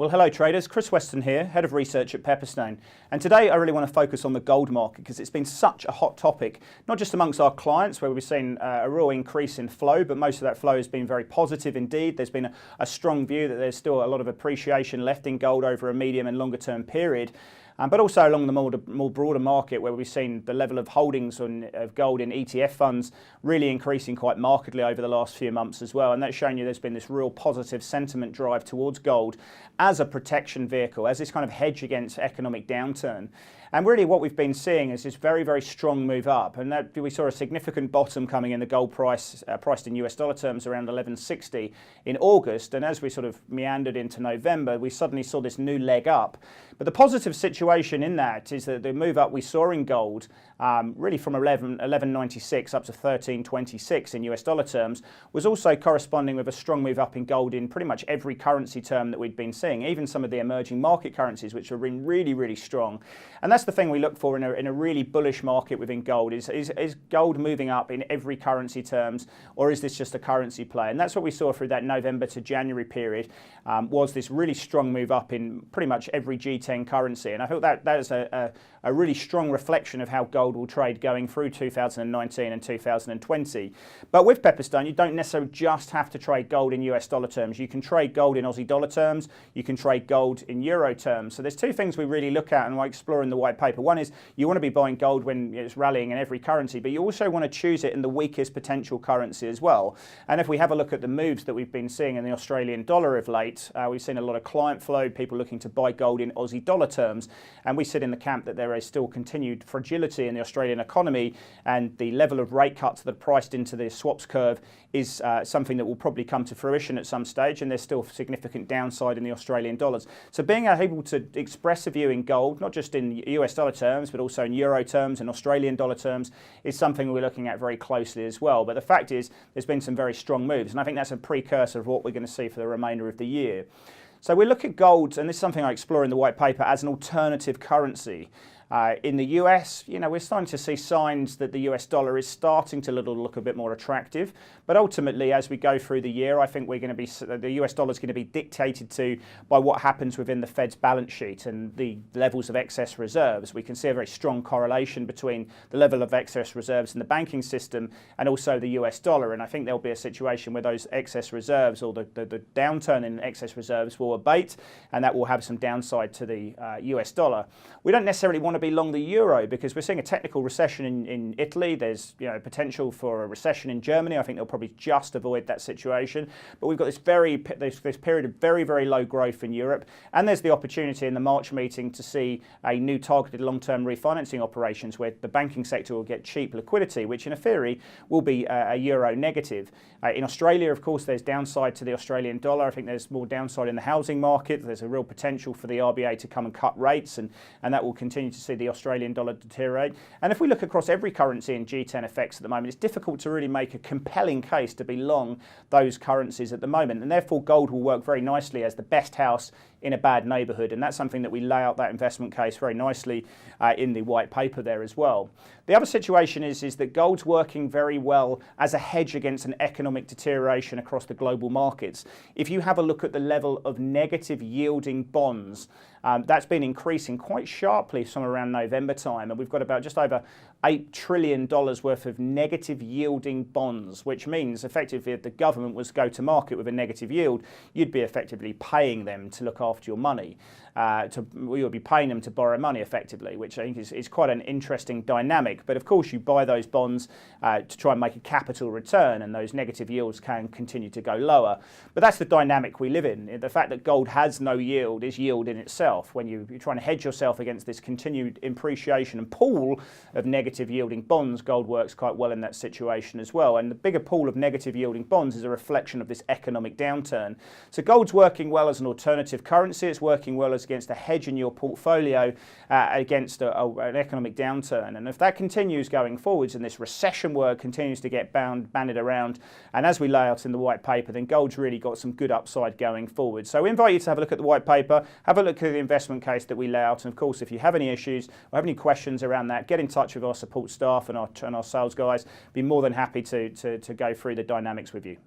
Well, hello traders, Chris Weston here, Head of Research at Pepperstone. And today I really want to focus on the gold market because it's been such a hot topic, not just amongst our clients where we've seen a real increase in flow, but most of that flow has been very positive indeed. There's been a strong view that there's still a lot of appreciation left in gold over a medium and longer term period. But also along the more broader market where we've seen the level of holdings of gold in ETF funds really increasing quite markedly over the last few months as well. And that's shown you there's been this real positive sentiment drive towards gold as a protection vehicle, as this kind of hedge against economic downturn. And really what we've been seeing is this very, very strong move up. And that, we saw a significant bottom coming in the gold price, priced in US dollar terms around 1160 in August. And as we sort of meandered into November, we suddenly saw this new leg up. But the positive situation in that is that the move up we saw in gold, really from 1196 up to 1326 in US dollar terms, was also corresponding with a strong move up in gold in pretty much every currency term that we'd been seeing, even some of the emerging market currencies, which have been really, really strong. And that's the thing we look for in a really bullish market within gold, is gold moving up in every currency terms, or is this just a currency play? And that's what we saw through that November to January period, was this really strong move up in pretty much every G10 currency. And I feel that is a really strong reflection of how gold will trade going through 2019 and 2020. But with Pepperstone, you don't necessarily just have to trade gold in US dollar terms. You can trade gold in Aussie dollar terms, you can trade gold in euro terms. So there's two things we really look at and I explore in the white paper. One is you want to be buying gold when it's rallying in every currency, but you also want to choose it in the weakest potential currency as well. And if we have a look at the moves that we've been seeing in the Australian dollar of late, we've seen a lot of client flow, people looking to buy gold in Aussie dollar terms, and we sit in the camp that there is still continued fragility in the Australian economy, and the level of rate cuts that are priced into the swaps curve is something that will probably come to fruition at some stage, and there's still significant downside in the Australian dollars. So being able to express a view in gold, not just in US dollar terms, but also in euro terms and Australian dollar terms, is something we're looking at very closely as well. But the fact is, there's been some very strong moves, and I think that's a precursor of what we're going to see for the remainder of the year. So we look at gold, and this is something I explore in the white paper, as an alternative currency. In the US, we're starting to see signs that the US dollar is starting to look a bit more attractive. But ultimately, as we go through the year, I think the US dollar is going to be dictated to by what happens within the Fed's balance sheet and the levels of excess reserves. We can see a very strong correlation between the level of excess reserves in the banking system and also the US dollar. And I think there'll be a situation where those excess reserves, or the downturn in excess reserves, will abate, and that will have some downside to the US dollar. We don't necessarily want to be long the euro because we're seeing a technical recession in Italy. There's potential for a recession in Germany. I think they'll probably just avoid that situation. But we've got this period of very, very low growth in Europe, and there's the opportunity in the March meeting to see a new targeted long-term refinancing operations where the banking sector will get cheap liquidity, which in a theory will be a euro negative. In Australia, of course, there's downside to the Australian dollar. I think there's more downside in the housing market. There's a real potential for the RBA to come and cut rates, and that will continue to see the Australian dollar deteriorate. And if we look across every currency in G10 effects at the moment, it's difficult to really make a compelling case to be long those currencies at the moment. And therefore, gold will work very nicely as the best house in a bad neighbourhood. And that's something that we lay out that investment case very nicely in the white paper there as well. The other situation is that gold's working very well as a hedge against an economic deterioration across the global markets. If you have a look at the level of negative yielding bonds, that's been increasing quite sharply from around November time, and we've got about just over $8 trillion worth of negative yielding bonds, which means effectively if the government was to go to market with a negative yield, you'd be effectively paying them to look after your money. You would be paying them to borrow money effectively, which I think is quite an interesting dynamic. But of course you buy those bonds to try and make a capital return, and those negative yields can continue to go lower. But that's the dynamic we live in. The fact that gold has no yield is yield in itself. When you're trying to hedge yourself against this continued appreciation and pool of negative yielding bonds, gold works quite well in that situation as well. And the bigger pool of negative yielding bonds is a reflection of this economic downturn. So gold's working well as an alternative currency. It's working well as against a hedge in your portfolio against an economic downturn. And if that continues going forwards and this recession word continues to get banded around, and as we lay out in the white paper, then gold's really got some good upside going forward. So we invite you to have a look at the white paper, have a look at the investment case that we lay out, and of course if you have any issues or have any questions around that, get in touch with our support staff and our sales guys. Be more than happy to go through the dynamics with you.